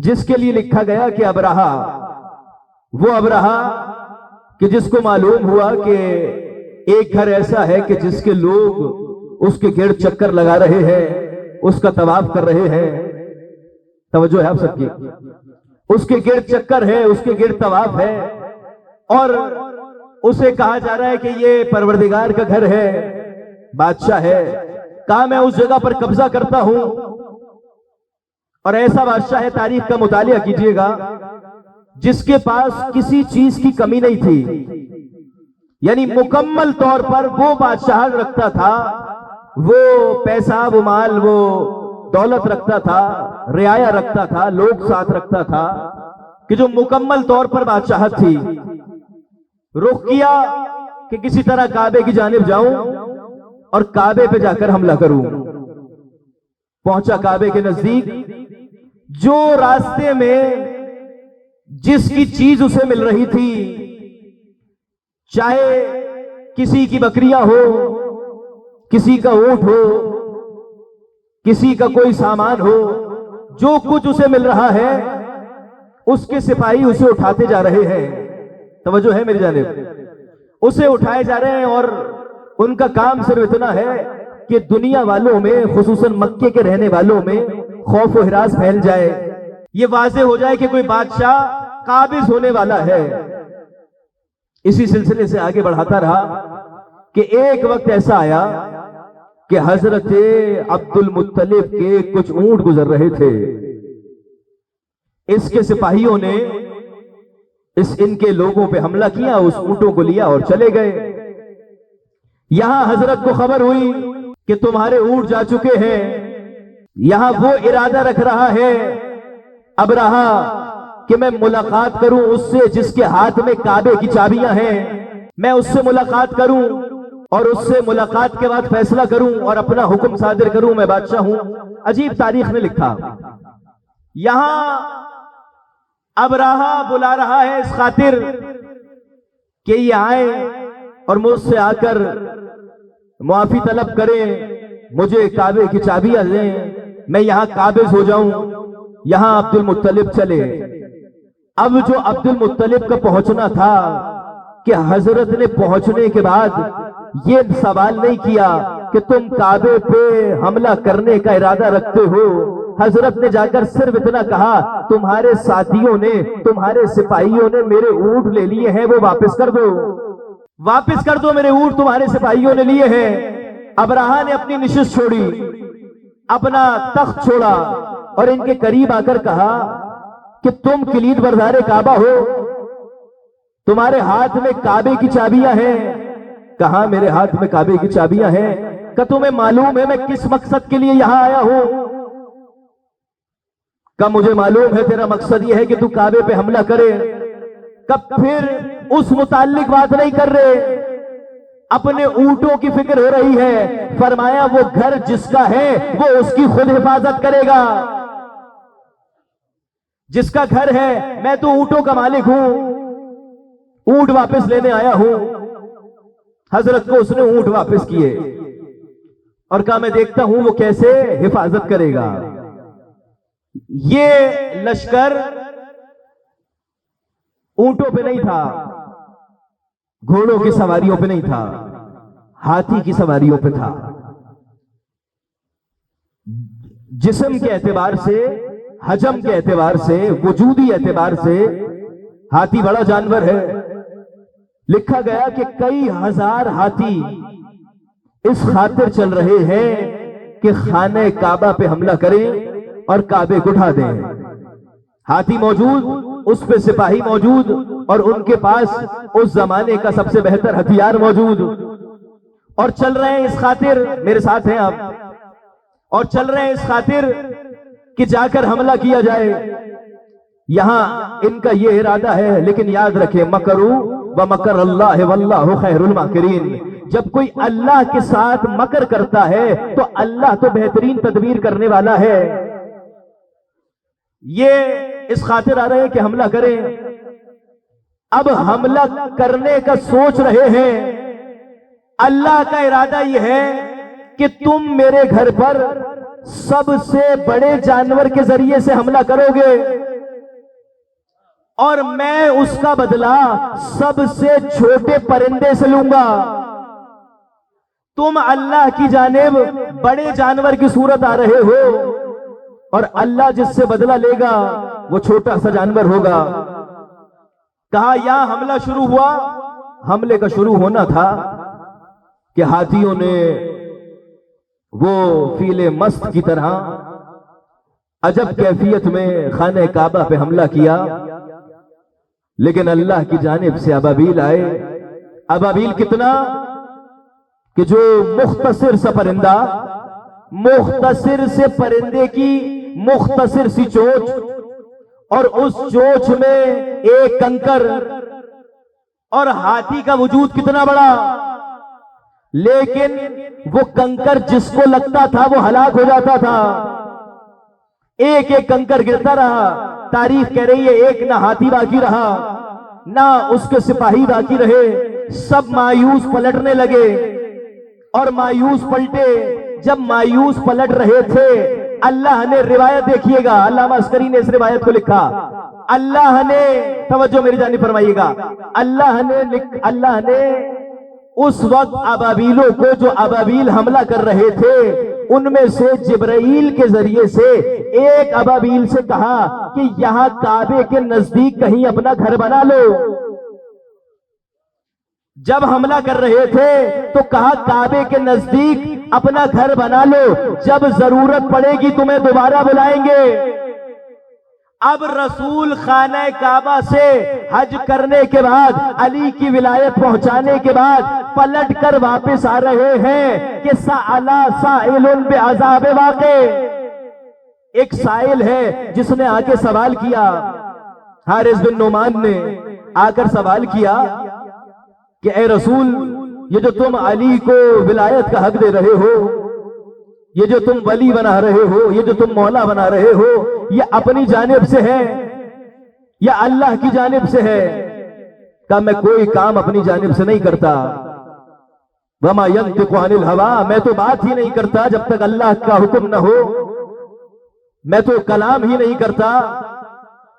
جس کے لیے لکھا گیا کہ ابرہا، وہ ابرہا کہ جس کو معلوم ہوا کہ ایک گھر ایسا ہے کہ جس کے لوگ اس کے گرد چکر لگا رہے ہیں، اس کا طواف کر رہے ہیں. توجہ ہے آپ سب کی؟ اس کے گرد چکر ہے، اس کے گرد طواف ہے، اور اسے کہا جا رہا ہے کہ یہ پروردگار کا گھر ہے، بادشاہ ہے. کہا میں اس جگہ پر قبضہ کرتا ہوں. اور ایسا بادشاہ ہے، تاریخ کا مطالعہ کیجئے گا، جس کے پاس کسی چیز کی کمی نہیں تھی. یعنی مکمل طور پر وہ بادشاہ رکھتا تھا، وہ پیسہ، وہ مال، وہ دولت رکھتا تھا، رعایا رکھتا تھا، لوگ ساتھ رکھتا تھا، کہ جو مکمل طور پر بادشاہت تھی. رخ کیا کہ کسی طرح کعبے کی جانب جاؤں اور کعبے پہ جا کر حملہ کروں. پہنچا کعبے کے نزدیک. جو راستے میں جس کی چیز اسے مل رہی تھی، چاہے کسی کی بکریاں ہو، کسی کا اونٹ ہو، کسی کا کوئی سامان ہو، جو کچھ اسے مل رہا ہے اس کے سپاہی اسے اٹھاتے جا رہے ہیں. توجہ ہے میری جانب؟ اسے اٹھائے جا رہے ہیں، اور ان کا کام صرف اتنا ہے کہ دنیا والوں میں، خصوصاً مکے کے رہنے والوں میں خوف و ہراس پھیل جائے، یہ واضح ہو جائے کہ کوئی بادشاہ قابض ہونے والا ہے. اسی سلسلے سے آگے بڑھاتا رہا کہ ایک وقت ایسا آیا کہ حضرت عبد المطلب کے کچھ اونٹ گزر رہے تھے. اس کے سپاہیوں نے ان کے لوگوں پہ حملہ کیا، اس اونٹوں کو لیا اور چلے گئے. یہاں حضرت کو خبر ہوئی کہ تمہارے اونٹ جا چکے ہیں. یہاں وہ ارادہ رکھ رہا ہے ابرہا کہ میں ملاقات کروں اس سے جس کے ہاتھ میں کعبے کی چابیاں ہیں. میں اس سے ملاقات کروں اور اس سے ملاقات کے بعد فیصلہ کروں اور اپنا حکم صادر کروں، میں بادشاہ ہوں. عجیب تاریخ میں لکھا. یہاں ابرہا بلا رہا ہے اس خاطر کہ یہ آئے اور مجھ سے آ کر معافی طلب کریں، مجھے کعبے کی چابیاں دیں، میں یہاں قابض ہو جاؤں. یہاں عبد المطلب چلے. اب جو عبد المطلب کا پہنچنا تھا کہ حضرت نے پہنچنے کے بعد یہ سوال نہیں کیا کہ تم کعبے پہ حملہ کرنے کا ارادہ رکھتے ہو. حضرت نے جا کر صرف اتنا کہا تمہارے ساتھیوں نے، تمہارے سپاہیوں نے میرے اونٹ لے لیے ہیں، وہ واپس کر دو، واپس کر دو، میرے اونٹ تمہارے سپاہیوں نے لیے ہیں. ابرہا نے اپنی نشست چھوڑی، اپنا تخت چھوڑا اور ان کے قریب آ کر کہا کہ تم کلید بردار کعبہ ہو، تمہارے ہاتھ میں کعبے کی چابیاں ہیں. کہا میرے ہاتھ میں کعبے کی چابیاں ہیں. کہ تمہیں معلوم ہے میں کس مقصد کے لیے یہاں آیا ہوں؟ کہ مجھے معلوم ہے تیرا مقصد یہ ہے کہ تو کعبے پہ حملہ کرے. کب پھر اس متعلق بات نہیں کر رہے، اپنے اونٹوں کی فکر ہو رہی ہے. فرمایا وہ گھر جس کا ہے وہ اس کی خود حفاظت کرے گا. جس کا گھر ہے، میں تو اونٹوں کا مالک ہوں، اونٹ واپس لینے آیا ہوں. حضرت کو اس نے اونٹ واپس کیے اور کہا میں دیکھتا ہوں وہ کیسے حفاظت کرے گا. یہ لشکر اونٹوں پہ نہیں تھا، گھوڑوں کی سواریوں پہ نہیں تھا، ہاتھی کی سواریوں پہ تھا. جسم کے اعتبار سے، حجم کے اعتبار سے، وجودی اعتبار سے ہاتھی بڑا جانور ہے. لکھا گیا کہ کئی ہزار ہاتھی اس خاطر چل رہے ہیں کہ خانہ کعبہ پہ حملہ کریں اور کعبے کو اٹھا دیں. ہاتھی موجود، اس پہ سپاہی موجود، اور ان کے پاس اس زمانے کا سب سے بہتر ہتھیار موجود، اور چل رہے ہیں اس خاطر، میرے ساتھ ہیں آپ، اور چل رہے ہیں اس خاطر کہ جا کر حملہ کیا جائے. یہاں ان کا یہ ارادہ ہے. لیکن یاد رکھیں مکروا ومکر اللہ واللہ خیر الماکرین. جب کوئی اللہ کے ساتھ مکر کرتا ہے تو اللہ تو بہترین تدبیر کرنے والا ہے. یہ اس خاطر آ رہے ہیں کہ حملہ کریں. اب حملہ کرنے کا سوچ رہے ہیں. اللہ کا ارادہ یہ ہے کہ تم میرے گھر پر سب سے بڑے جانور کے ذریعے سے حملہ کرو گے. اور میں اس کا بدلہ سب سے چھوٹے پرندے سے لوں گا. تم اللہ کی جانب بڑے جانور کی صورت آ رہے ہو اور اللہ جس سے بدلہ لے گا وہ چھوٹا سا جانور ہوگا. کہا یہاں حملہ شروع ہوا. حملے کا شروع ہونا تھا کہ ہاتھیوں نے وہ فیل مست کی طرح عجب کیفیت میں خانہ کعبہ پہ حملہ کیا، لیکن اللہ کی جانب سے ابابیل آئے. ابابیل کتنا کہ جو مختصر سا پرندہ، مختصر سے پرندے کی مختصر سی چونچ، اور اس چونچ میں ایک کنکر، اور ہاتھی کا وجود کتنا بڑا، لیکن وہ کنکر جس کو لگتا تھا وہ ہلاک ہو جاتا تھا. ایک ایک کنکر گرتا رہا. تاریخ کہہ رہی ہے ایک نہ ہاتھی باقی رہا نہ اس کے سپاہی باقی رہے. سب مایوس پلٹنے لگے اور مایوس پلٹے. جب مایوس پلٹ رہے تھے اللہ نے روایت دیکھیے گا، علامہ عسکری نے اس روایت کو لکھا. اللہ نے، توجہ میری جانب فرمائیے گا، اللہ نے اس وقت ابابیلوں کو، جو ابابیل حملہ کر رہے تھے، ان میں سے جبرائیل کے ذریعے سے ایک ابابیل سے کہا کہ یہاں کعبے کے نزدیک کہیں اپنا گھر بنا لو. جب حملہ کر رہے تھے تو کہا کعبے کے نزدیک اپنا گھر بنا لو، جب ضرورت پڑے گی تمہیں دوبارہ بلائیں گے. اب رسول خانہ کعبہ سے حج کرنے کے بعد، علی کی ولایت پہنچانے کے بعد پلٹ کر واپس آ رہے ہیں کہ سألا سائل بعذاب واقع. ایک سائل ہے جس نے آ کے سوال کیا، حارث بن نعمان نے آ کر سوال کیا کہ اے رسول، یہ جو تم علی کو ولایت کا حق دے رہے ہو، یہ جو تم ولی بنا رہے ہو، یہ جو تم مولا بنا رہے ہو، یہ اپنی جانب سے ہے یا اللہ کی جانب سے ہے؟ کہا میں کوئی کام اپنی جانب سے نہیں کرتا. وما ينطق عن الهوى، میں تو بات ہی نہیں کرتا جب تک اللہ کا حکم نہ ہو، میں تو کلام ہی نہیں کرتا.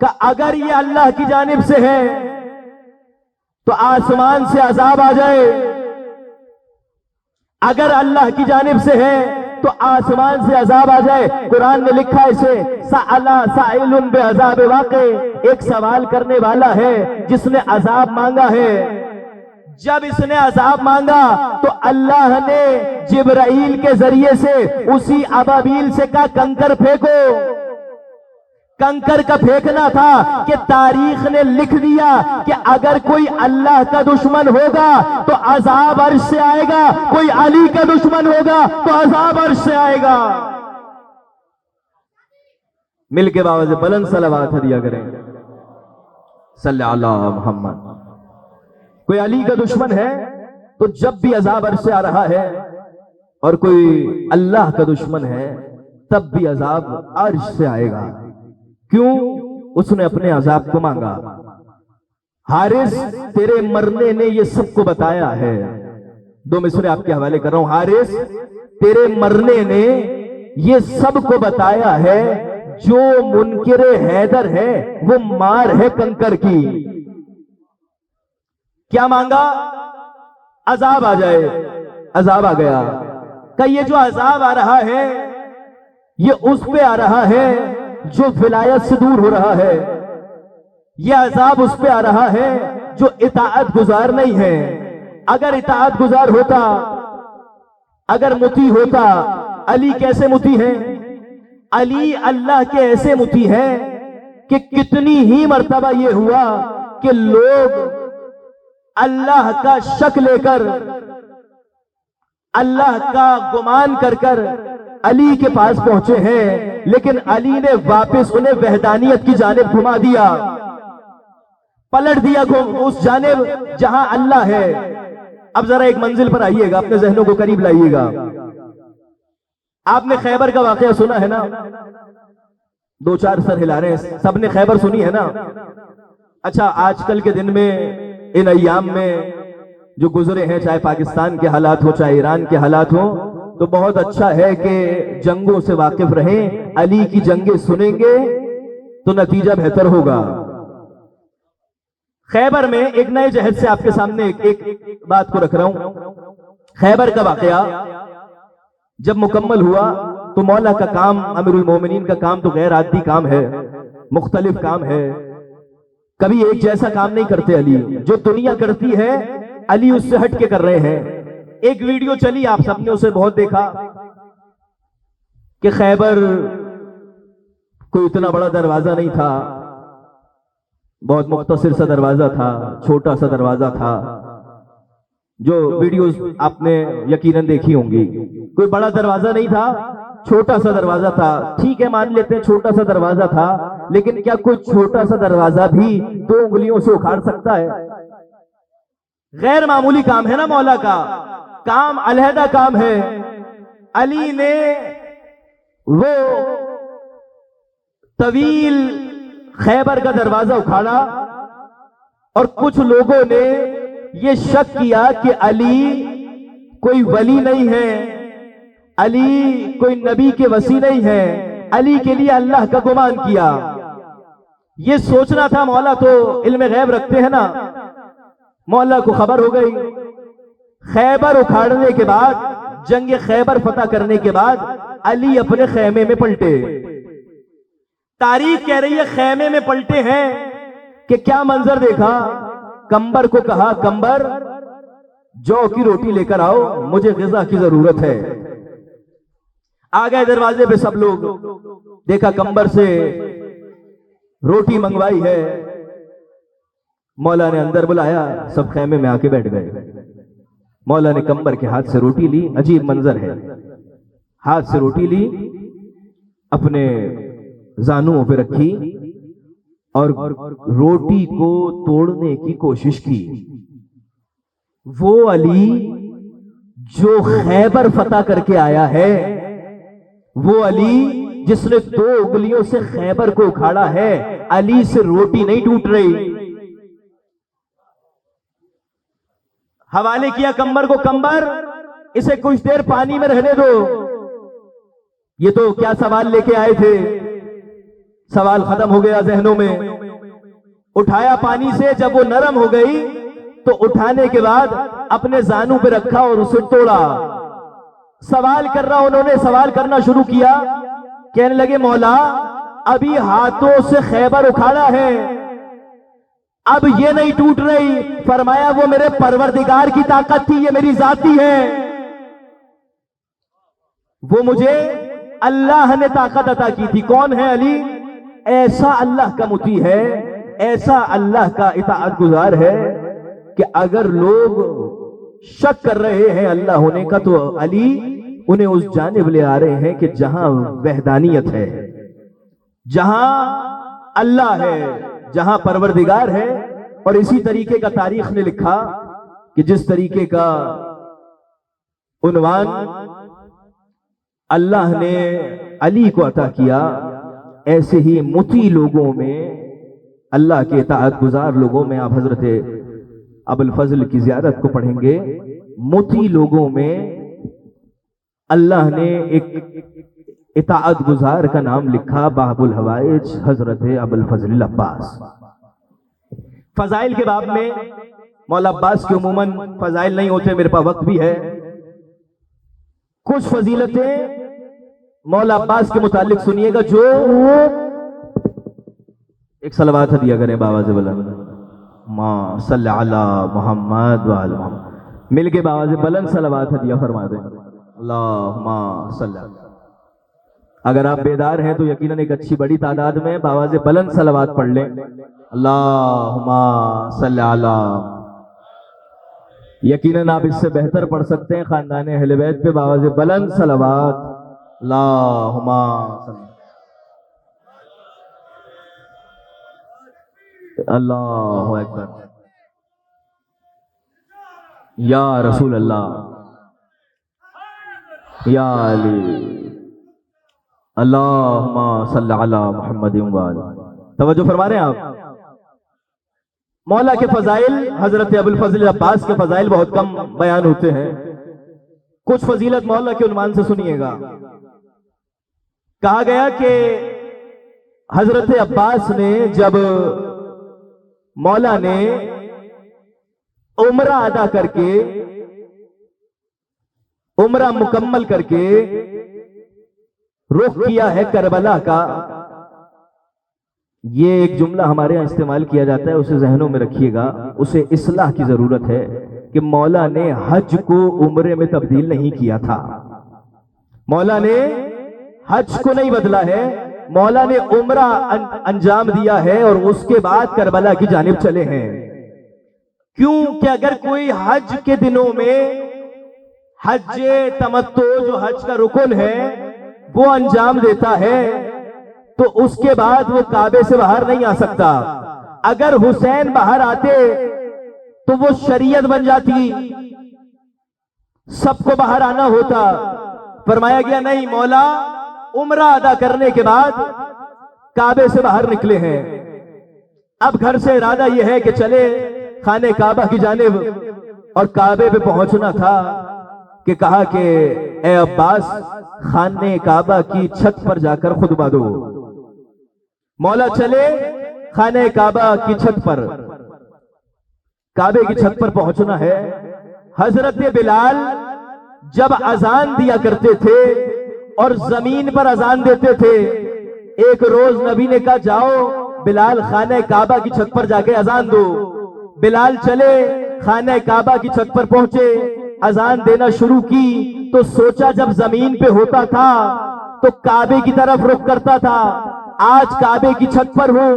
کہ اگر یہ اللہ کی جانب سے ہے تو آسمان سے عذاب آ جائے، اگر اللہ کی جانب سے ہے تو آسمان سے عذاب آ جائے. قرآن نے لکھا اسے سألا سائل بعذاب واقع، ایک سوال کرنے والا ہے جس نے عذاب مانگا ہے. جب اس نے عذاب مانگا تو اللہ نے جبرائیل کے ذریعے سے اسی ابابیل سے کہا کنکر پھینکو. کنکر کا پھینکنا تھا کہ تاریخ نے لکھ دیا کہ اگر کوئی اللہ کا دشمن ہوگا تو عذاب عرش سے آئے گا، کوئی علی کا دشمن ہوگا تو عذاب عرش سے آئے گا. مل کے باوجہ سے بلند صلوات دیا کریں، صلی اللہ محمد. کوئی علی کا دشمن ہے تو جب بھی عذاب عرش سے آ رہا ہے، اور کوئی اللہ کا دشمن ہے تب بھی عذاب عرش سے آئے گا. کیوں؟ اس نے اپنے عذاب کو مانگا. حارث تیرے مرنے نے یہ سب کو بتایا ہے. دو مصرے آپ کے حوالے کر رہا ہوں. حارث تیرے مرنے نے یہ سب کو بتایا ہے، جو منکر حیدر ہے وہ مار ہے کنکر کی. کیا مانگا؟ عذاب آ جائے. عذاب آ گیا. کہ یہ جو عذاب آ رہا ہے یہ اس پہ آ رہا ہے جو ولایت سے دور ہو رہا ہے. یہ عذاب اس پہ آ رہا ہے جو اطاعت گزار نہیں ہے. اگر اطاعت گزار ہوتا، اگر مطیع ہوتا، علی کیسے مطیع ہیں؟ علی اللہ کے ایسے مطیع ہیں کہ کتنی ہی مرتبہ یہ ہوا کہ لوگ اللہ کا شک لے کر، اللہ کا گمان کر کر علی کے پاس پہنچے ہیں، لیکن علی نے واپس انہیں وحدانیت کی جانب گھما دیا، پلٹ دیا اس جانب جہاں اللہ ہے. اب ذرا ایک منزل پر آئیے گا، اپنے ذہنوں کو قریب لائیے گا. آپ نے خیبر کا واقعہ سنا ہے نا؟ دو چار سر ہلا رہے ہیں. سب نے خیبر سنی ہے نا؟ اچھا، آج کل کے دن میں، ان ایام میں جو گزرے ہیں، چاہے پاکستان کے حالات ہو چاہے ایران کے حالات ہو، تو بہت اچھا ہے کہ جنگوں سے واقف رہیں. علی کی جنگیں سنیں گے تو نتیجہ بہتر ہوگا. خیبر میں ایک نئے جہد سے آپ کے سامنے ایک بات کو رکھ رہا ہوں. خیبر کا واقعہ جب مکمل ہوا تو مولا کا کام، امیر المومنین کا کام تو غیر عادی کام ہے، مختلف کام ہے. کبھی ایک جیسا کام نہیں کرتے علی. جو دنیا کرتی ہے علی اس سے ہٹ کے کر رہے ہیں. ایک ویڈیو چلی، آپ سب نے اسے بہت دیکھا کہ خیبر کوئی اتنا بڑا دروازہ نہیں تھا، بہت مختصر سا دروازہ تھا، چھوٹا سا دروازہ تھا. جو ویڈیوز آپ نے یقیناً دیکھی ہوں گی، کوئی بڑا دروازہ نہیں تھا، چھوٹا سا دروازہ تھا. ٹھیک ہے، مان لیتے ہیں چھوٹا سا دروازہ تھا، لیکن کیا کوئی چھوٹا سا دروازہ بھی 2 انگلیوں سے اکھاڑ سکتا ہے؟ غیر معمولی کام ہے نا مولا کا کام، علیحدہ کام ہے. علی نے وہ طویل خیبر کا دروازہ اکھاڑا اور کچھ لوگوں نے یہ شک کیا کہ علی کوئی ولی نہیں ہے، علی کوئی نبی کے وصی نہیں ہے، علی کے لیے اللہ کا گمان کیا. یہ سوچنا تھا، مولا تو علم غیب رکھتے ہیں نا. مولا کو خبر ہو گئی. خیبر اکھاڑنے کے بعد، جنگ خیبر فتح کرنے کے بعد علی اپنے خیمے میں پلٹے. تاریخ کہہ رہی ہے خیمے میں پلٹے ہیں کہ کیا منظر دیکھا. کمبر کو کہا، کمبر جو کی روٹی لے کر آؤ، مجھے غذا کی ضرورت ہے. آ گئے دروازے پہ سب لوگ. دیکھا کمبر سے روٹی منگوائی ہے. مولا نے اندر بلایا، سب خیمے میں آ کے بیٹھ گئے. مولا نے کمبر کے ہاتھ سے روٹی لی. عجیب منظر ہے. ہاتھ سے روٹی لی، اپنے زانوں پہ رکھی اور روٹی کو توڑنے کی کوشش کی. وہ علی جو خیبر فتح کر کے آیا ہے، وہ علی جس نے 2 انگلیوں سے خیبر کو اکھاڑا ہے، علی سے روٹی نہیں ٹوٹ رہی. حوالے کیا کمبر کو، کمبر اسے کچھ دیر پانی میں رہنے دو. یہ تو کیا سوال لے کے آئے تھے، سوال ختم ہو گیا ذہنوں میں. اٹھایا پانی سے، جب وہ نرم ہو گئی تو اٹھانے کے بعد اپنے زانوں پہ رکھا اور اسے توڑا. سوال کر رہا، انہوں نے سوال کرنا شروع کیا. کہنے لگے مولا ابھی ہاتھوں سے خیبر اکھاڑا ہے، اب یہ نہیں ٹوٹ رہی. فرمایا وہ میرے پروردگار کی طاقت تھی، یہ میری ذاتی ہے. وہ مجھے اللہ نے طاقت عطا کی تھی. کون ہے علی؟ ایسا اللہ کا مطیع ہے، ایسا اللہ کا اطاعت گزار ہے کہ اگر لوگ شک کر رہے ہیں اللہ ہونے کا تو علی انہیں اس جانب لے آ رہے ہیں کہ جہاں وحدانیت ہے، جہاں اللہ ہے، جہاں پروردگار ہے. اور اسی طریقے کا تاریخ نے لکھا کہ جس طریقے کا عنوان اللہ نے علی کو عطا کیا، ایسے ہی مطیع لوگوں میں، اللہ کے اطاعت گزار لوگوں میں، آپ حضرت ابو الفضل کی زیارت کو پڑھیں گے. مطیع لوگوں میں اللہ نے ایک اطاعت گزار کا نام لکھا، باب الحوائج، حضرت ابو الفضل عباس. فضائل کے باب میں مولا عباس کے عموماً فضائل نہیں ہوتے، میرے پاس وقت بھی ہے. کچھ فضیلتیں مولا عباس کے متعلق سنیے گا. جو ایک صلوات ہدیہ کریں بآواز بلند، ما صلی علی محمد وعلی محمد. مل کے بآواز بلند صلوات ہدیہ فرما دیں. اللہم صلی علی. اگر آپ بیدار ہیں تو یقیناً ایک اچھی بڑی تعداد میں بآواز بلند صلوات پڑھ لیں. اللہم صلی علی. یقیناً آپ اس سے بہتر پڑھ سکتے ہیں خاندان اہل بیت پہ بآواز بلند صلوات. اللہم صلی. اللہ اکبر. یا رسول اللہ، یا علی. اللہم صلی علی محمد وآلہ. توجہ فرما رہے ہیں آپ. مولا کے فضائل، حضرت ابو الفضل عباس کے فضائل بہت کم بیان ہوتے ہیں. کچھ فضیلت مولا کے عنوان سے سنیے گا. کہا گیا کہ حضرت عباس نے جب مولا نے عمرہ ادا کر کے، عمرہ مکمل کر کے رخ کیا ہے کربلا کا۔ یہ ایک جملہ ہمارے یہاں استعمال کیا جاتا ہے، اسے ذہنوں میں رکھیے گا، اسے اصلاح کی ضرورت ہے کہ مولا نے حج کو عمرے میں تبدیل نہیں کیا تھا، مولا نے حج کو نہیں بدلا ہے، مولا نے عمرہ انجام دیا ہے اور اس کے بعد کربلا کی جانب چلے ہیں۔ کیوں کہ اگر کوئی حج کے دنوں میں حج تمتع جو حج کا رکن ہے وہ انجام دیتا ہے تو اس کے بعد وہ کعبے سے باہر نہیں آ سکتا۔ اگر حسین باہر آتے تو وہ شریعت بن جاتی، سب کو باہر آنا ہوتا۔ فرمایا گیا نہیں، مولا عمرہ ادا کرنے کے بعد کعبے سے باہر نکلے ہیں۔ اب گھر سے ارادہ یہ ہے کہ چلے خانہ کعبہ کی جانب، اور کعبے پہ پہنچنا تھا کہ کہا کہ اے عباس خانہ کعبہ کی چھت پر جا کر خطبہ دو۔ مولا چلے خانہ کعبہ کی چھت پر، کعبے کی چھت پر پہنچنا ہے۔ حضرت بلال جب اذان دیا کرتے تھے اور زمین پر اذان دیتے تھے، ایک روز نبی نے کہا جاؤ بلال خانہ کعبہ کی چھت پر جا کے اذان دو۔ بلال چلے خانہ کعبہ کی چھت پر پہنچے، اذان دینا شروع کی تو سوچا جب زمین پہ ہوتا تھا تو کعبے کی طرف رخ کرتا تھا، آج کعبے کی چھت پر ہوں،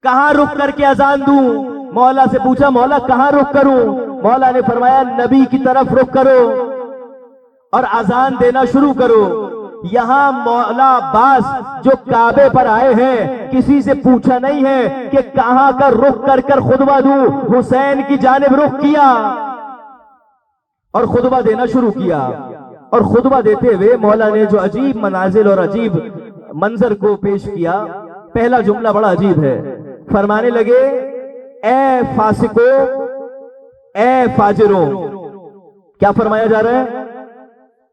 کہاں رخ کر کے اذان دوں؟ مولا سے پوچھا مولا کہاں رخ کروں؟ مولا نے فرمایا نبی کی طرف رخ کرو اور اذان دینا شروع کرو۔ یہاں مولا عباس جو کعبے پر آئے ہیں کسی سے پوچھا نہیں ہے کہ کہاں کا رخ کر کر خطبہ دوں، حسین کی جانب رخ کیا اور خطبہ دینا شروع کیا۔ اور خطبہ دیتے ہوئے مولا نے جو عجیب منازل اور عجیب منظر کو پیش کیا، پہلا جملہ بڑا عجیب ہے، فرمانے لگے اے فاسقو اے فاجروں۔ کیا فرمایا جا رہا ہے؟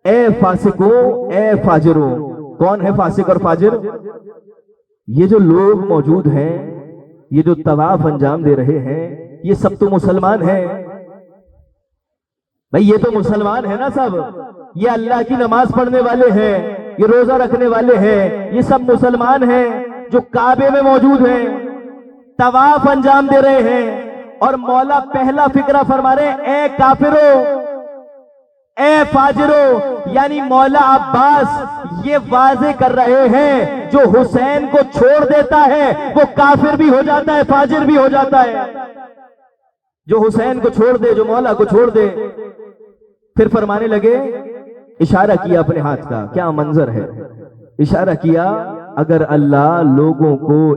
اے فاسقو اے فاجروں۔ کون ہے فاسق اور فاجر؟ یہ جو لوگ موجود ہیں، یہ جو طواف انجام دے رہے ہیں، یہ سب تو مسلمان ہیں بھائی، یہ تو مسلمان ہے نا سب، یہ اللہ کی نماز پڑھنے والے ہیں، یہ روزہ رکھنے والے ہیں، یہ سب مسلمان ہیں جو کعبے میں موجود ہیں، طواف انجام دے رہے ہیں۔ اور مولا پہلا فقرہ فرما رہے ہیں اے کافرو اے فاجرو، یعنی مولا عباس یہ واضح کر رہے ہیں جو حسین کو چھوڑ دیتا ہے وہ کافر بھی ہو جاتا ہے، فاجر بھی ہو جاتا ہے۔ جو حسین کو چھوڑ دے، جو مولا کو چھوڑ دے۔ پھر فرمانے لگے، اشارہ کیا اپنے ہاتھ کا، کیا منظر ہے، اشارہ کیا اگر اللہ لوگوں کو